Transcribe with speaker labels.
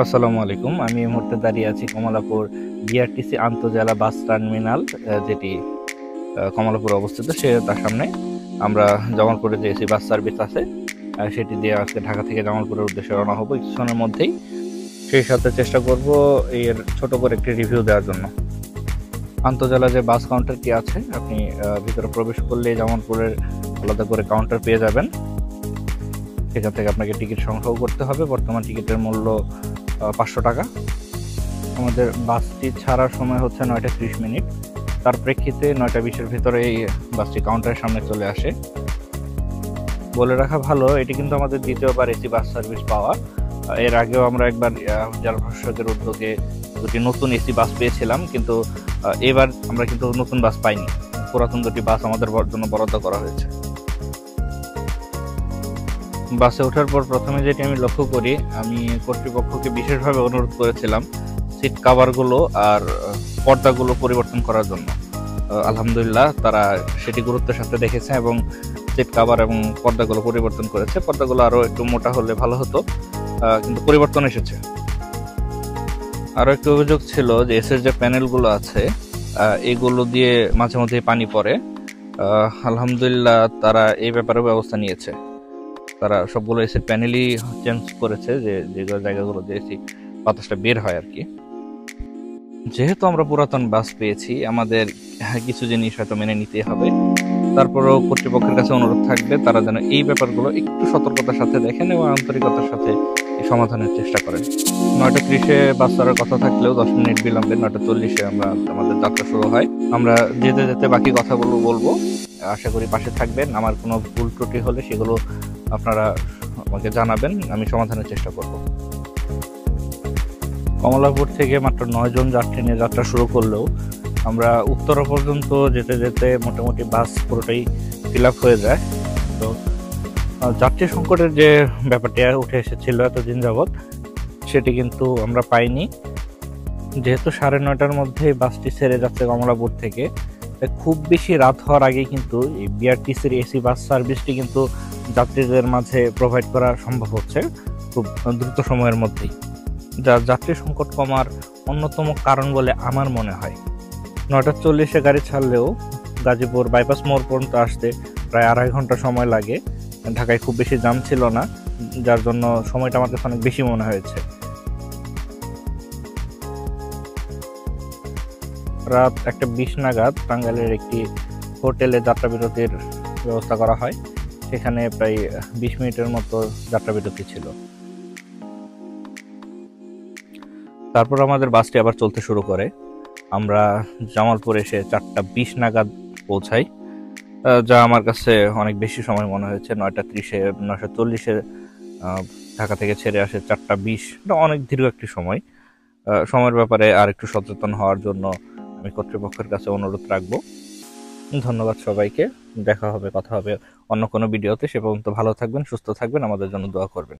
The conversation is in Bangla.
Speaker 1: আসসালামু আলাইকুম। আমি এই মুহূর্তে দাঁড়িয়ে আছি কমলাপুর বিআরটিসি আন্তজেলা বাস টার্মিনাল, যেটি কমলাপুরে অবস্থিত। তার সামনে আমরা জামালপুরে যে এসি বাস সার্ভিস আছে, সেটি দিয়ে আজকে ঢাকা থেকে জামালপুরের উদ্দেশ্যে রওনা হবো কিছুক্ষণের মধ্যেই। সেই সাথে চেষ্টা করব এর ছোট করে একটি রিভিউ দেওয়ার জন্য। আন্তজেলা যে বাস কাউন্টারটি আছে, আপনি ভিতরে প্রবেশ করলে জামালপুরের আলাদা করে কাউন্টার পেয়ে যাবেন। সেখান থেকে আপনাকে টিকিট সংগ্রহ করতে হবে। বর্তমান টিকিটের মূল্য 500 টাকা। আমাদের বাসটি ছাড়ার সময় হচ্ছে 9টা 30 মিনিট। তার প্রেক্ষিতে 9টা 20-এর ভিতরে এই বাসটি কাউন্টারের সামনে চলে আসে। বলে রাখা ভালো, এটি কিন্তু আমাদের দ্বিতীয়বার এসি বাস সার্ভিস পাওয়া। এর আগেও আমরা একবার জেলা প্রশাসকের উদ্যোগে দুটি নতুন এসি বাস পেয়েছিলাম, কিন্তু এবার আমরা কিন্তু নতুন বাস পাইনি। পুরাতন দুটি বাস আমাদের জন্য বরাদ্দ করা হয়েছে। বাসে ওঠার পর প্রথমে যেটি আমি লক্ষ্য করি, আমি কর্তৃপক্ষকে বিশেষভাবে অনুরোধ করেছিলাম সিট কাভারগুলো আর পর্দাগুলো পরিবর্তন করার জন্য। আলহামদুলিল্লাহ তারা সেটি গুরুত্বের সাথে দেখেছে এবং সিট কাভার এবং পর্দাগুলো পরিবর্তন করেছে। পর্দাগুলো আরো একটু মোটা হলে ভালো হতো, কিন্তু পরিবর্তন এসেছে। আরো একটি অভিযোগ ছিল যে এসের যে প্যানেলগুলো আছে, এগুলো দিয়ে মাঝে মধ্যে পানি পড়ে। আলহামদুলিল্লাহ তারা এই ব্যাপারে ব্যবস্থা নিয়েছে। তারা সবগুলো এসির প্যানেলই চেঞ্জ করেছে, যে জায়গাগুলো দিয়ে এসি বাতাসটা বের হয় আর কি। যেহেতু আমরা পুরাতন বাস পেয়েছি, আমাদের কিছু জিনিস হয়তো মেনে নিতে হবে। তারপরেও কর্তৃপক্ষের কাছে অনুরোধ থাকবে তারা যেন এই ব্যাপারগুলো একটু সতর্কতার সাথে দেখেন এবং আন্তরিকতার সাথে এই সমাধানের চেষ্টা করেন। 9টা 30-এ বাস ছাড়ার কথা থাকলেও 10 মিনিট বিলম্বে 9টা 40-এ আমাদের যাত্রা শুরু হয়। আমরা যেতে যেতে বাকি কথাগুলো বলবো। আশা করি পাশে থাকবেন। আমার কোনো ভুল ত্রুটি হলে সেগুলো আপনারা আমাকে জানাবেন, আমি সমাধানের চেষ্টা করব। কমলাপুর থেকে মাত্র 9 জন যাত্রী নিয়ে যাত্রা শুরু করলেও আমরা উত্তরা পর্যন্ত যেতে যেতে মোটামুটি বাস পুরোটাই ফিল আপ হয়ে যায়। তো যাত্রী সংকটের যে ব্যাপারটি উঠে এসেছিল এতদিন যাবৎ, সেটি কিন্তু আমরা পাইনি। যেহেতু 9:30টার মধ্যে বাসটি ছেড়ে যাচ্ছে কমলাপুর থেকে, খুব বেশি রাত হওয়ার আগে কিন্তু এই বিআরটিসির এসি বাস সার্ভিসটি কিন্তু যাত্রীদের মাঝে প্রোভাইড করা সম্ভব হচ্ছে খুব দ্রুত সময়ের মধ্যেই, যা যাত্রী সংকট কমার অন্যতম কারণ বলে আমার মনে হয়। 9টা 40-এ গাড়ি ছাড়লেও গাজীপুর বাইপাস মোড় পর্যন্ত আসতে প্রায় 2.5 ঘন্টা সময় লাগে। ঢাকায় খুব বেশি জ্যাম ছিল না, যার জন্য সময়টা আমার কাছে অনেক বেশি মনে হয়েছে। রাত 1টা 20 নাগাদ টাঙ্গাইলের একটি হোটেলে যাত্রা বিরতির ব্যবস্থা করা হয়। সেখানে প্রায় 20 মিনিটের মতো যাত্রা বিরতি ছিল। তারপর আমাদের বাসটি আবার চলতে শুরু করে। আমরা জামালপুর এসে 4টা 20 নাগাদ পৌঁছাই, যা আমার কাছে অনেক বেশি সময় মনে হয়েছে। 9টা 30-এ 940-এ ঢাকা থেকে ছেড়ে আসে 4টা 20, এটা অনেক দীর্ঘ একটি সময়। সময়ের ব্যাপারে আর একটু সচেতন হওয়ার জন্য আমি কর্তৃপক্ষের কাছে অনুরোধ রাখবো। ধন্যবাদ সবাইকে। দেখা হবে, কথা হবে অন্য কোনো ভিডিওতে। সে পর্যন্ত ভালো থাকবেন, সুস্থ থাকবেন, আমাদের জন্য দোয়া করবেন।